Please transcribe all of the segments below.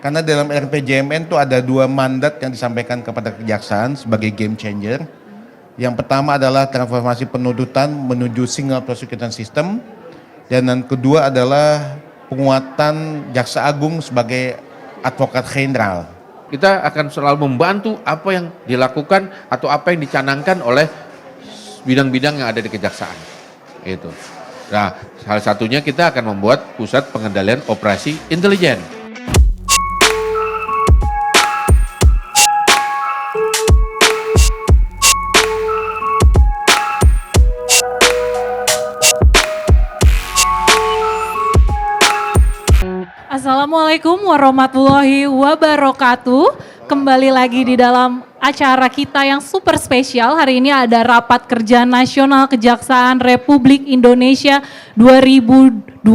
Karena dalam RPJMN itu ada dua mandat yang disampaikan kepada kejaksaan sebagai game changer. Yang pertama adalah transformasi penuntutan menuju single prosecution system. Dan yang kedua adalah penguatan Jaksa Agung sebagai advokat jenderal. Kita akan selalu membantu apa yang dilakukan atau apa yang dicanangkan oleh bidang-bidang yang ada di kejaksaan. Itu. Nah, salah satunya kita akan membuat pusat pengendalian operasi intelijen. Assalamualaikum warahmatullahi wabarakatuh. Kembali lagi di dalam acara kita yang super spesial. Hari ini ada Rapat Kerja Nasional Kejaksaan Republik Indonesia 2025.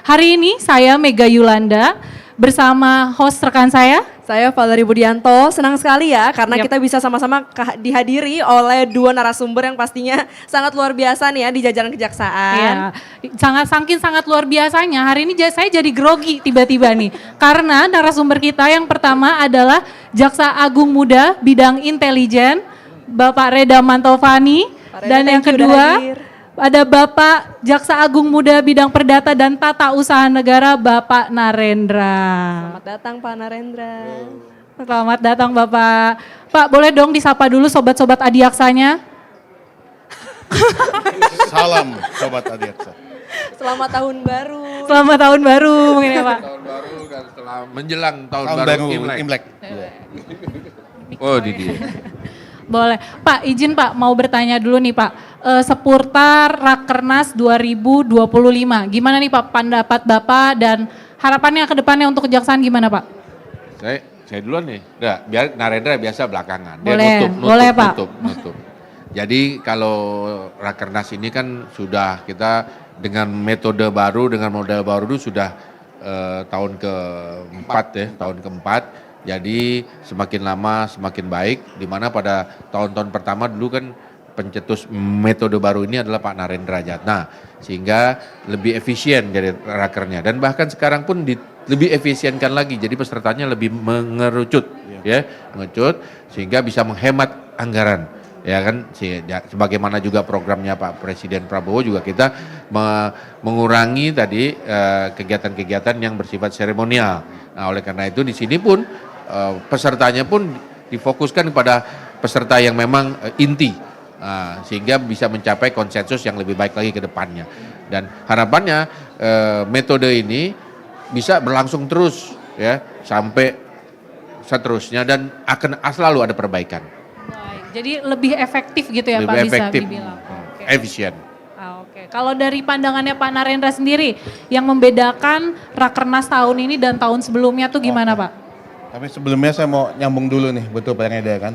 Hari ini saya Mega Yulanda bersama host rekan saya Valerie Budianto. Senang sekali ya karena kita bisa sama-sama dihadiri oleh dua narasumber yang pastinya sangat luar biasa nih ya di jajaran kejaksaan. Iya, sangat luar biasanya. Hari ini saya jadi grogi tiba-tiba nih. Karena narasumber kita yang pertama adalah Jaksa Agung Muda bidang intelijen, Bapak Reda Mantovani. Dan yang kedua ada Bapak Jaksa Agung Muda bidang perdata dan tata usaha negara, Bapak Narendra. Selamat datang Pak Narendra. Selamat datang Bapak. Pak, boleh dong disapa dulu sobat-sobat Adiaksanya? Salam Sobat Adiaksa. Selamat tahun baru. Selamat tahun baru mungkin ya Pak. Tahun baru dan setelah menjelang tahun baru Imlek. Oh, di dia. Boleh. Pak, izin Pak mau bertanya dulu nih Pak. Seputar Rakernas 2025. Gimana nih Pak pendapat Bapak dan harapannya ke depannya untuk kejaksaan gimana Pak? Saya duluan nih. Nggak, biar Narendra biasa belakangan. Dia Boleh, boleh Pak. Nutup. Jadi kalau Rakernas ini kan sudah kita dengan metode baru, dengan model baru itu sudah tahun keempat. Jadi semakin lama semakin baik, di mana pada tahun-tahun pertama dulu kan pencetus metode baru ini adalah Pak Narendra Jatna, sehingga lebih efisien jadi rakernya, dan bahkan sekarang pun lebih efisienkan lagi, jadi pesertanya lebih mengerucut, sehingga bisa menghemat anggaran, ya kan, sebagaimana juga programnya Pak Presiden Prabowo juga kita mengurangi tadi kegiatan-kegiatan yang bersifat seremonial. Nah, oleh karena itu di sini pun pesertanya pun difokuskan kepada peserta yang memang inti, sehingga bisa mencapai konsensus yang lebih baik lagi ke depannya. Dan harapannya metode ini bisa berlangsung terus ya sampai seterusnya dan akan selalu ada perbaikan. Baik, jadi lebih efektif gitu ya lebih Pak efektif, bisa dibilang. efisien. Oke. Kalau dari pandangannya Pak Narendra sendiri yang membedakan Rakernas tahun ini dan tahun sebelumnya tuh gimana Pak? Tapi sebelumnya saya mau nyambung dulu nih, betul Pak Reda kan.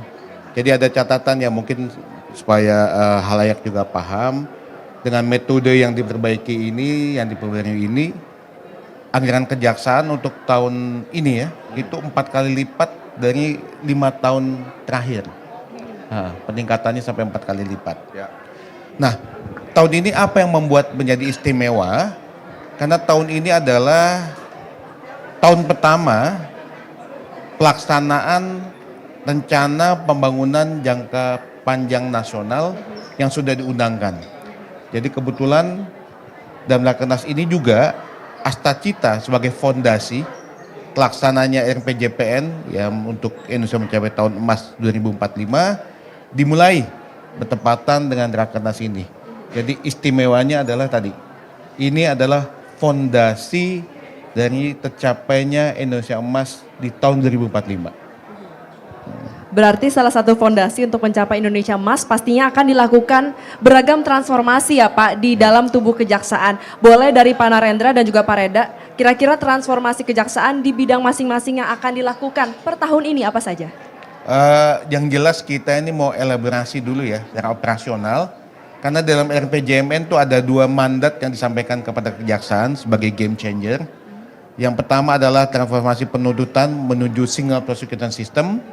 Jadi ada catatan yang mungkin supaya halayak juga paham dengan metode yang diperbaiki ini, yang diperbarui ini, anggaran kejaksaan untuk tahun ini ya itu 4 kali lipat dari 5 tahun terakhir. Peningkatannya sampai 4 kali lipat. Ya. Nah, tahun ini apa yang membuat menjadi istimewa? Karena tahun ini adalah tahun pertama pelaksanaan rencana pembangunan jangka panjang nasional yang sudah diundangkan. Jadi kebetulan dalam Rakernas ini juga Astacita sebagai fondasi pelaksananya RPJPN yang untuk Indonesia mencapai tahun emas 2045 dimulai bertepatan dengan Rakernas ini. Jadi istimewanya adalah tadi, ini adalah fondasi dari tercapainya Indonesia emas di tahun 2045. Berarti salah satu fondasi untuk mencapai Indonesia emas pastinya akan dilakukan beragam transformasi ya Pak di dalam tubuh kejaksaan. Boleh dari Pak Narendra dan juga Pak Reda, kira-kira transformasi kejaksaan di bidang masing-masing yang akan dilakukan per tahun ini apa saja? Yang jelas kita ini mau elaborasi dulu ya secara operasional. Karena dalam RPJMN itu ada dua mandat yang disampaikan kepada kejaksaan sebagai game changer. Yang pertama adalah transformasi penuntutan menuju single prosecution system.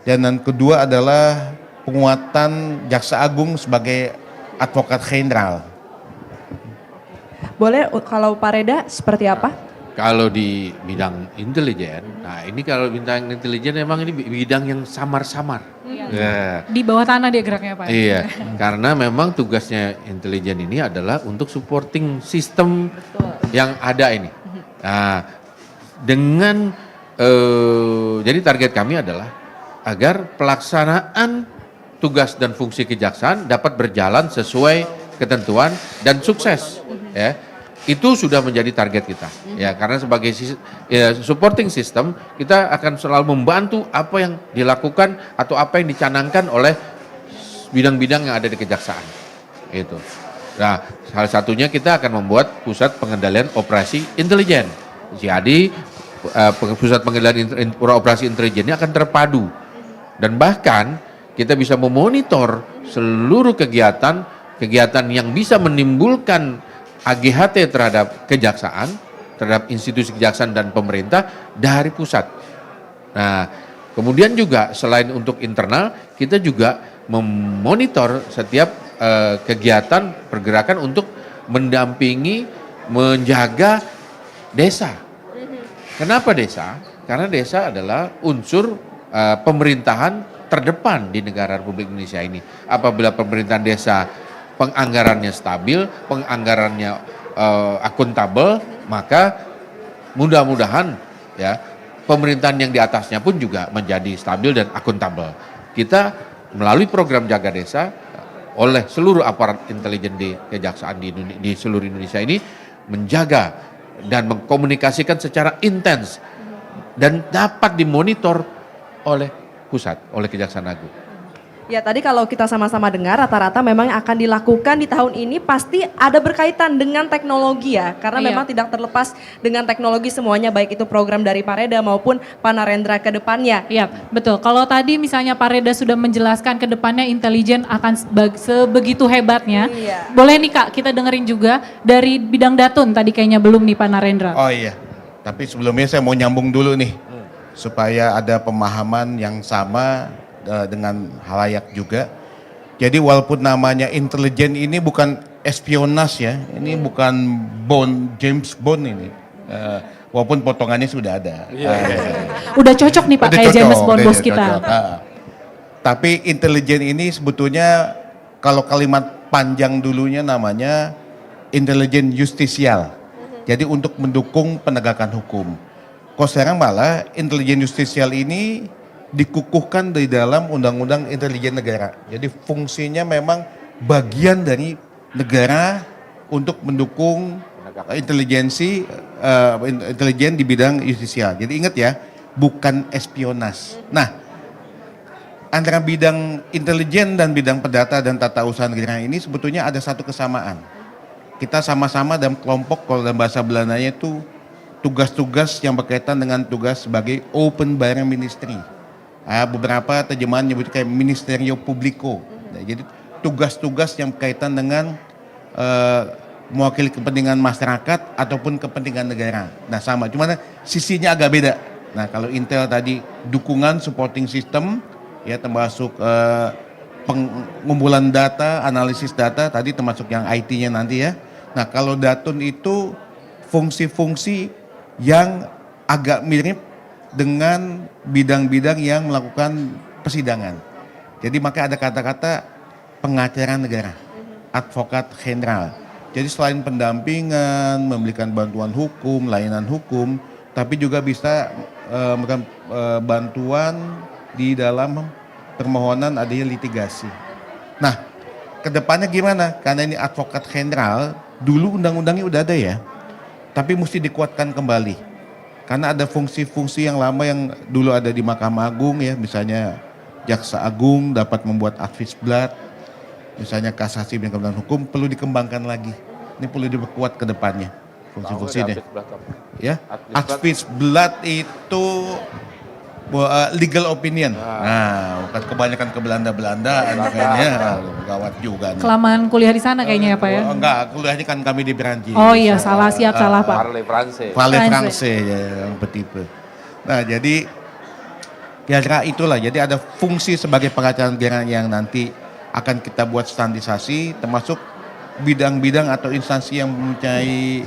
Dan yang kedua adalah penguatan Jaksa Agung sebagai advokat jenderal. Boleh kalau Pak Reda seperti apa? Kalau di bidang intelijen, nah ini kalau bidang intelijen memang ini bidang yang samar-samar. Ya. Di bawah tanah dia geraknya Pak. Iya, karena memang tugasnya intelijen ini adalah untuk supporting sistem yang ada ini. Nah, dengan jadi target kami adalah agar pelaksanaan tugas dan fungsi kejaksaan dapat berjalan sesuai ketentuan dan sukses. Ya, itu sudah menjadi target kita. Ya, karena sebagai supporting system kita akan selalu membantu apa yang dilakukan atau apa yang dicanangkan oleh bidang-bidang yang ada di kejaksaan. Itu. Nah, salah satunya kita akan membuat pusat pengendalian operasi intelijen. Jadi pusat pengendalian operasi intelijen ini akan terpadu dan bahkan kita bisa memonitor seluruh kegiatan yang bisa menimbulkan AGHT terhadap kejaksaan, terhadap institusi kejaksaan dan pemerintah dari pusat. Nah, kemudian juga selain untuk internal, kita juga memonitor setiap kegiatan pergerakan untuk mendampingi, menjaga desa. Kenapa desa? Karena desa adalah unsur pemerintahan terdepan di negara Republik Indonesia ini. Apabila pemerintahan desa penganggarannya stabil, penganggarannya akuntabel, maka mudah-mudahan ya pemerintahan yang di atasnya pun juga menjadi stabil dan akuntabel. Kita melalui program Jaga Desa oleh seluruh aparat intelijen di kejaksaan di seluruh Indonesia ini menjaga dan mengkomunikasikan secara intens dan dapat dimonitor oleh pusat, oleh Kejaksaan Agung. Ya tadi kalau kita sama-sama dengar rata-rata memang akan dilakukan di tahun ini pasti ada berkaitan dengan teknologi ya. Karena Iya. memang tidak terlepas dengan teknologi semuanya baik itu program dari Pak Reda maupun Pak Narendra ke depannya. Iya, betul. Kalau tadi misalnya Pak Reda sudah menjelaskan ke depannya intelijen akan sebegitu hebatnya. Iya. Boleh nih Kak, kita dengerin juga dari bidang Datun tadi kayaknya belum nih Pak Narendra. Oh iya, tapi sebelumnya saya mau nyambung dulu nih, supaya ada pemahaman yang sama dengan halayak juga. Jadi walaupun namanya intelijen ini bukan espionas ya, ini bukan James Bond ini. Walaupun potongannya sudah ada. Udah cocok nih Pak Udah kayak cocok, James Bond udah bos kita. cocok. Tapi intelijen ini sebetulnya kalau kalimat panjang dulunya namanya intelijen justisial. Jadi untuk mendukung penegakan hukum. Kok sekarang malah intelijen justisial ini dikukuhkan di dalam Undang-Undang Intelijen Negara. Jadi fungsinya memang bagian dari negara untuk mendukung intelijen di bidang justisial. Jadi ingat ya, bukan espionas. Nah, antara bidang intelijen dan bidang perdata dan tata usaha negara ini sebetulnya ada satu kesamaan. Kita sama-sama dalam kelompok, kalau dalam bahasa Belandanya itu tugas-tugas yang berkaitan dengan tugas sebagai open barang ministry. Beberapa terjemahan nyebut kayak ministerio publico. Nah, jadi tugas-tugas yang berkaitan dengan mewakili kepentingan masyarakat ataupun kepentingan negara. Nah sama, cuma sisinya agak beda. Nah kalau Intel tadi dukungan supporting system, ya termasuk pengumpulan data, analisis data, tadi termasuk yang IT-nya nanti ya. Nah kalau Datun itu fungsi-fungsi yang agak mirip dengan bidang-bidang yang melakukan persidangan. Jadi maka ada kata-kata pengacara negara, advokat general. Jadi selain pendampingan, memberikan bantuan hukum, layanan hukum, tapi juga bisa memberikan bantuan di dalam permohonan adanya litigasi. Nah, kedepannya gimana? Karena ini advokat general, dulu undang-undangnya udah ada ya, tapi mesti dikuatkan kembali. Karena ada fungsi-fungsi yang lama yang dulu ada di Mahkamah Agung ya, misalnya Jaksa Agung dapat membuat advisblad, misalnya kasasi dan kebenaran hukum perlu dikembangkan lagi. Ini perlu diperkuat ke depannya fungsi-fungsi ini. Ya, advisblad itu legal opinion. Nah, bukan kebanyakan ke Belanda-Belandaan kayaknya, gawat juga nih. Kelamaan kuliah di sana kayaknya ya Pak ya. Enggak, kuliahnya kan kami di Perancis. Oh iya, salah Pak. Parle français. Valet France. France ya, yang petipe. Nah jadi kira-kira itulah. Jadi ada fungsi sebagai pengacara negara yang nanti akan kita buat standarisasi, termasuk bidang-bidang atau instansi yang mempunyai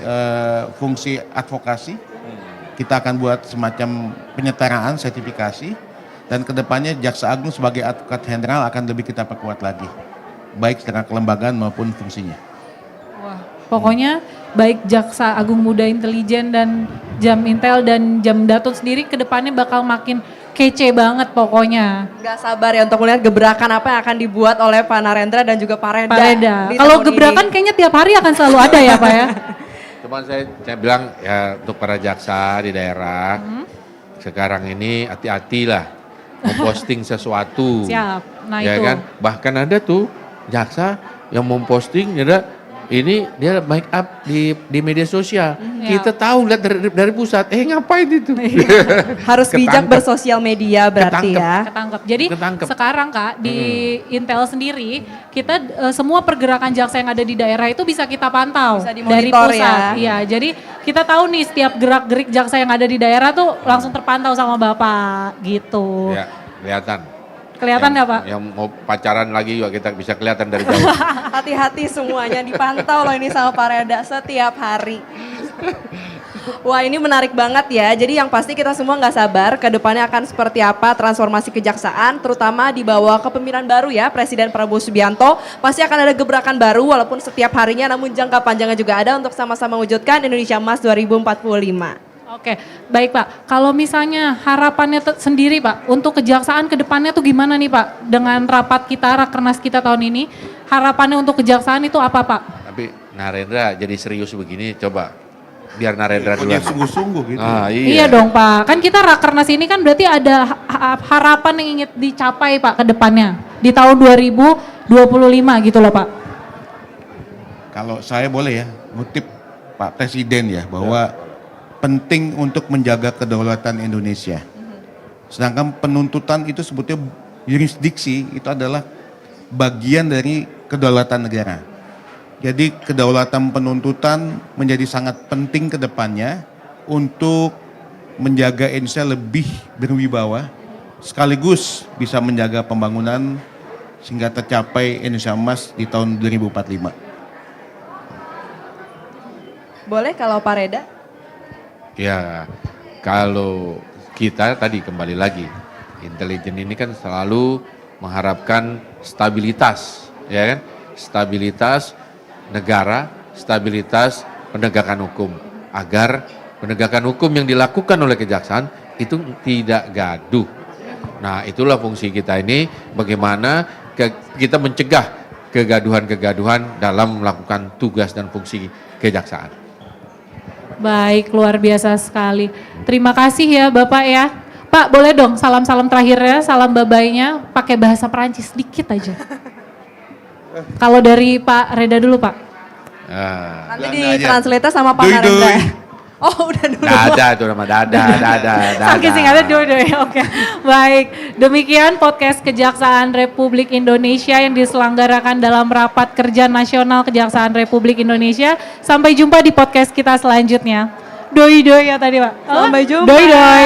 fungsi advokasi Kita akan buat semacam penyetaraan sertifikasi dan kedepannya Jaksa Agung sebagai advokat jenderal akan lebih kita perkuat lagi, baik secara kelembagaan maupun fungsinya. Wah, pokoknya baik Jaksa Agung Muda Intelijen dan Jam Intel dan Jam Datuk sendiri ke depannya bakal makin kece banget pokoknya. Gak sabar ya untuk melihat gebrakan apa yang akan dibuat oleh Pak Narendra dan juga Pak Reda. Pak Reda. di Kalau tahun gebrakan ini. kayaknya tiap hari akan selalu ada ya Pak ya. Cuman saya bilang ya untuk para jaksa di daerah sekarang ini hati-hatilah memposting sesuatu. Siap. Nah ya itu. kan? Bahkan ada tuh jaksa yang memposting ini dia make up di media sosial. Kita tahu lihat dari pusat, ngapain itu? Harus bijak Ketangkep. bersosial media berarti Ketangkep. ya. Ketangkep. Jadi Ketangkep. sekarang Kak di Intel sendiri kita semua pergerakan jaksa yang ada di daerah itu bisa kita pantau Bisa dari dimonitor pusat. ya. Iya, jadi kita tahu nih setiap gerak-gerik jaksa yang ada di daerah tuh langsung terpantau sama Bapak gitu. Ya, kelihatan. Kelihatan nggak Pak? Yang mau pacaran lagi juga kita bisa kelihatan dari jauh. Hati-hati semuanya dipantau loh ini sama Pak Reda setiap hari. Wah ini menarik banget ya, jadi yang pasti kita semua nggak sabar ke depannya akan seperti apa transformasi kejaksaan, terutama di bawah kepemimpinan baru ya, Presiden Prabowo Subianto. Pasti akan ada gebrakan baru walaupun setiap harinya, namun jangka panjangnya juga ada untuk sama-sama mewujudkan Indonesia Emas 2045. Oke, baik Pak. Kalau misalnya harapannya sendiri Pak, untuk kejaksaan ke depannya tuh gimana nih Pak? Dengan rapat kita, rakernas kita tahun ini, harapannya untuk kejaksaan itu apa Pak? Tapi Narendra jadi serius begini, coba biar Narendra Punya duluan. sungguh-sungguh gitu. Iya dong Pak, kan kita rakernas ini kan berarti ada harapan yang ingin dicapai Pak ke depannya. Di tahun 2025 gitu loh Pak. Kalau saya boleh ya, ngutip Pak Presiden ya, bahwa penting untuk menjaga kedaulatan Indonesia. Sedangkan penuntutan itu sebetulnya yurisdiksi itu adalah bagian dari kedaulatan negara. Jadi kedaulatan penuntutan menjadi sangat penting ke depannya untuk menjaga Indonesia lebih berwibawa sekaligus bisa menjaga pembangunan sehingga tercapai Indonesia Emas di tahun 2045. Boleh kalau Pak Reda? Ya, kalau kita tadi kembali lagi, intelijen ini kan selalu mengharapkan stabilitas, ya kan? Stabilitas negara, stabilitas penegakan hukum, agar penegakan hukum yang dilakukan oleh kejaksaan itu tidak gaduh. Nah, itulah fungsi kita ini, bagaimana kita mencegah kegaduhan-kegaduhan dalam melakukan tugas dan fungsi kejaksaan. Baik, luar biasa sekali. Terima kasih ya Bapak ya. Pak boleh dong salam-salam terakhirnya, salam babaynya pakai bahasa Perancis sedikit aja. Kalau dari Pak Reda dulu Pak. Nanti Belanda di aja. translate sama Pak Doi, Narendra. doi. Oh udah dulu. Dada itu nama dada. Saking singkatnya dua-dua ya, oke. Baik, demikian podcast Kejaksaan Republik Indonesia yang diselenggarakan dalam Rapat Kerja Nasional Kejaksaan Republik Indonesia. Sampai jumpa di podcast kita selanjutnya. Doi-doi ya tadi Pak. Sampai jumpa. Doi-doi.